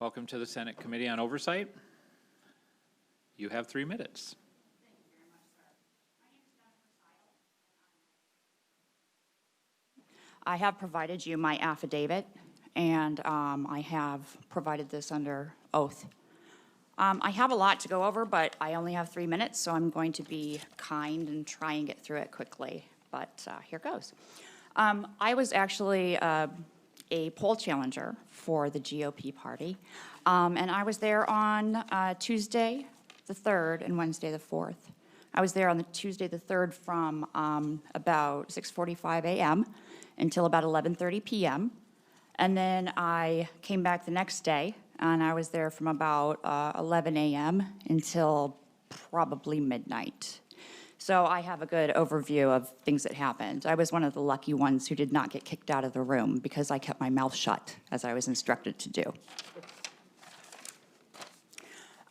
Welcome to the Senate Committee on Oversight. You have 3 minutes. Thank you very much, sir. My name is Sidel. I have provided you my affidavit, and I have provided this under oath. I have a lot to go over, but I only have 3 minutes, so I'm going to be kind and try and get through it quickly. But here goes. I was actually a poll challenger for the GOP party, and I was there on Tuesday the 3rd and Wednesday the 4th. I was there on the Tuesday the 3rd from about 6:45 a.m. until about 11:30 p.m. And then I came back the next day, and I was there from about 11 a.m. until probably midnight. So I have a good overview of things that happened. I was one of the lucky ones who did not get kicked out of the room because I kept my mouth shut, as I was instructed to do.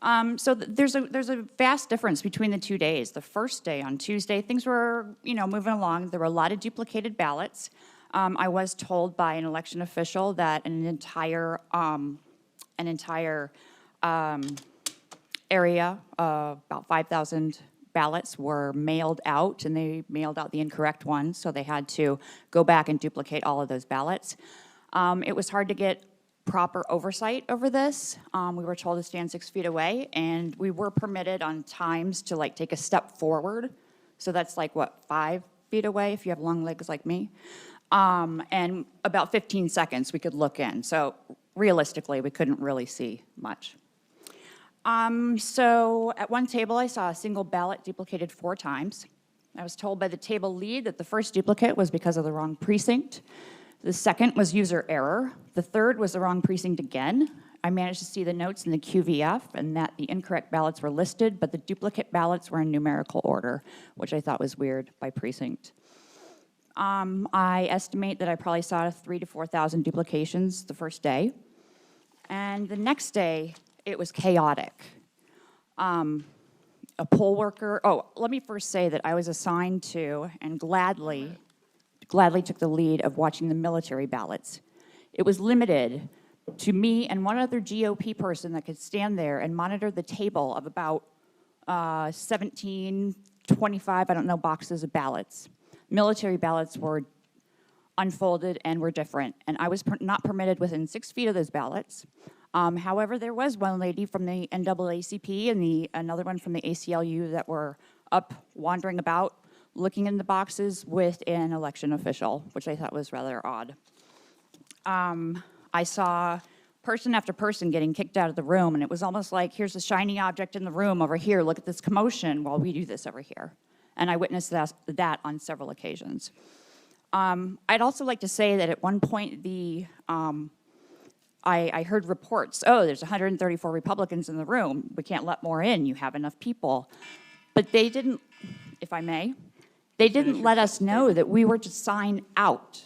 There's a vast difference between the 2 days. The first day, on Tuesday, things were, moving along. There were a lot of duplicated ballots. I was told by an election official that an entire area, about 5,000 ballots were mailed out, and they mailed out the incorrect ones, so they had to go back and duplicate all of those ballots. It was hard to get proper oversight over this. We were told to stand 6 feet away, and we were permitted on times to take a step forward. So that's 5 feet away if you have long legs like me. And about 15 seconds we could look in. So realistically, we couldn't really see much. So at one table, I saw a single ballot duplicated 4 times. I was told by the table lead that the first duplicate was because of the wrong precinct. The second was user error. The third was the wrong precinct again. I managed to see the notes in the QVF and that the incorrect ballots were listed, but the duplicate ballots were in numerical order, which I thought was weird by precinct. I estimate that I probably saw 3,000 to 4,000 duplications the first day. And the next day, it was chaotic. A poll worker, let me first say that I was assigned to and gladly took the lead of watching the military ballots. It was limited to me and one other GOP person that could stand there and monitor the table of about 17, 25, boxes of ballots. Military ballots were unfolded and were different, and I was not permitted within 6 feet of those ballots. However, there was one lady from the NAACP and another one from the ACLU that were up wandering about, looking in the boxes with an election official, which I thought was rather odd. I saw person after person getting kicked out of the room, and it was almost like, here's a shiny object in the room over here, look at this commotion while we do this over here. And I witnessed that on several occasions. I'd also like to say that at one point I heard reports, there's 134 Republicans in the room. We can't let more in. You have enough people. But they didn't, if I may, they didn't let us know that we were to sign out.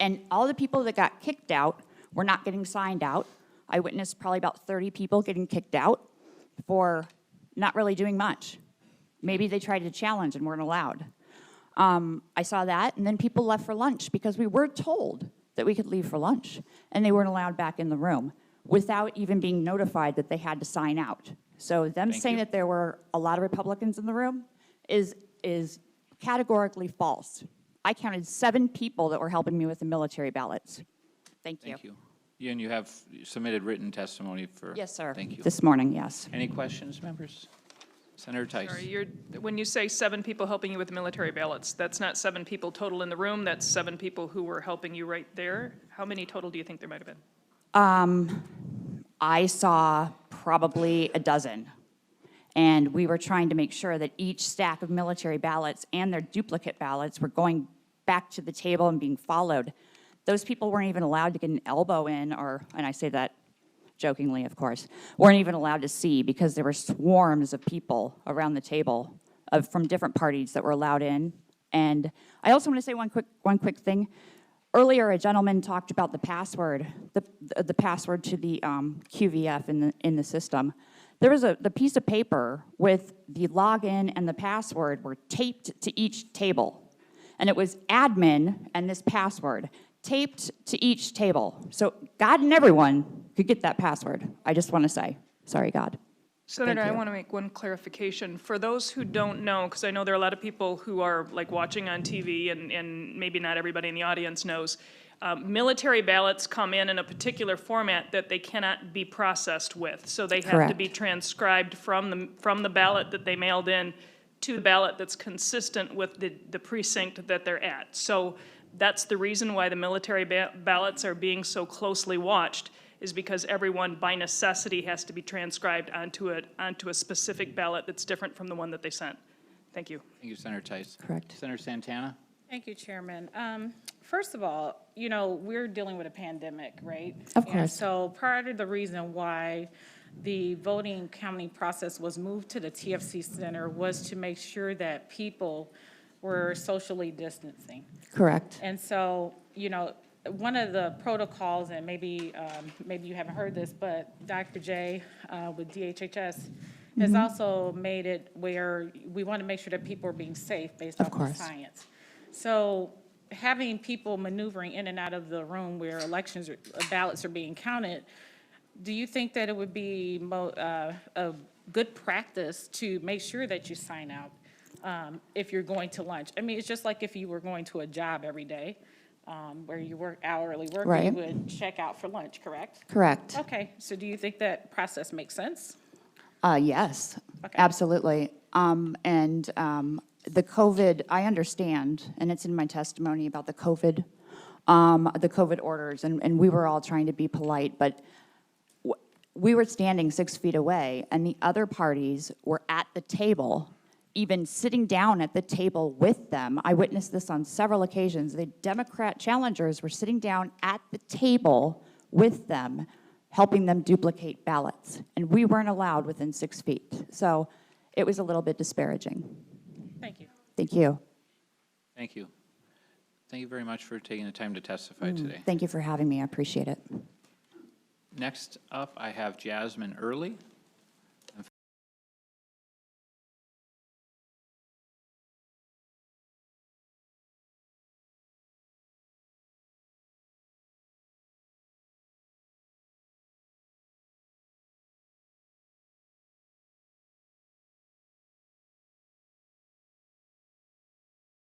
And all the people that got kicked out were not getting signed out. I witnessed probably about 30 people getting kicked out for not really doing much. Maybe they tried to challenge and weren't allowed. I saw that, and then people left for lunch because we were told that we could leave for lunch, and they weren't allowed back in the room without even being notified that they had to sign out. So them saying that there were a lot of Republicans in the room is categorically false. I counted 7 people that were helping me with the military ballots. Thank you. Thank you. And you have submitted written testimony for... Yes, sir. Thank you. This morning, yes. Any questions, members? Senator Tice. Sorry, when you say 7 people helping you with the military ballots, that's not 7 people total in the room, that's 7 people who were helping you right there? How many total do you think there might have been? I saw probably a dozen. And we were trying to make sure that each stack of military ballots and their duplicate ballots were going back to the table and being followed. Those people weren't even allowed to get an elbow in, and I say that jokingly, of course, weren't even allowed to see because there were swarms of people around the table from different parties that were allowed in. And I also want to say one quick thing. Earlier, a gentleman talked about the password, the password to the QVF in the system. There was the piece of paper with the login and the password were taped to each table. And it was admin and this password taped to each table. So God and everyone could get that password. I just want to say, sorry, God. Senator, I you. want to make one clarification. For those who don't know, because I know there are a lot of people who are like watching on TV and maybe not everybody in the audience knows, military ballots come in a particular format that they cannot be processed with. So they have to be Correct. transcribed from the ballot that they mailed in to the ballot that's consistent with the precinct that they're at. So that's the reason why the military ballots are being so closely watched, is because everyone by necessity has to be transcribed onto a specific ballot that's different from the one that they sent. Thank you. Thank you, Senator Tice. Correct. Senator Santana? Thank you, Chairman. First of all, we're dealing with a pandemic, right? Of And course. so part of the reason why the voting counting process was moved to the TFC Center was to make sure that people were socially distancing. Correct. And so, one of the protocols, and maybe you haven't heard this, but Dr. J with DHHS has also made it where we want to make sure that people are being safe based Of off of course. science. So having people maneuvering in and out of the room where ballots are being counted, do you think that it would be a good practice to make sure that you sign out if you're going to lunch? I mean, it's just like if you were going to a job every day, where you work hourly work, Right. you would check out for lunch, correct? Correct. Okay, so do you think that process makes sense? Yes, Okay. absolutely. The COVID, I understand, and it's in my testimony about the COVID orders, and we were all trying to be polite, but we were standing 6 feet away, and the other parties were at the table, even sitting down at the table with them. I witnessed this on several occasions. The Democrat challengers were sitting down at the table with them, helping them duplicate ballots, and we weren't allowed within 6 feet. So it was a little bit disparaging. Thank you. Thank you. Thank you. Thank you very much for taking the time to testify today. Thank you for having me. I appreciate it. Next up, I have Jasmine Early.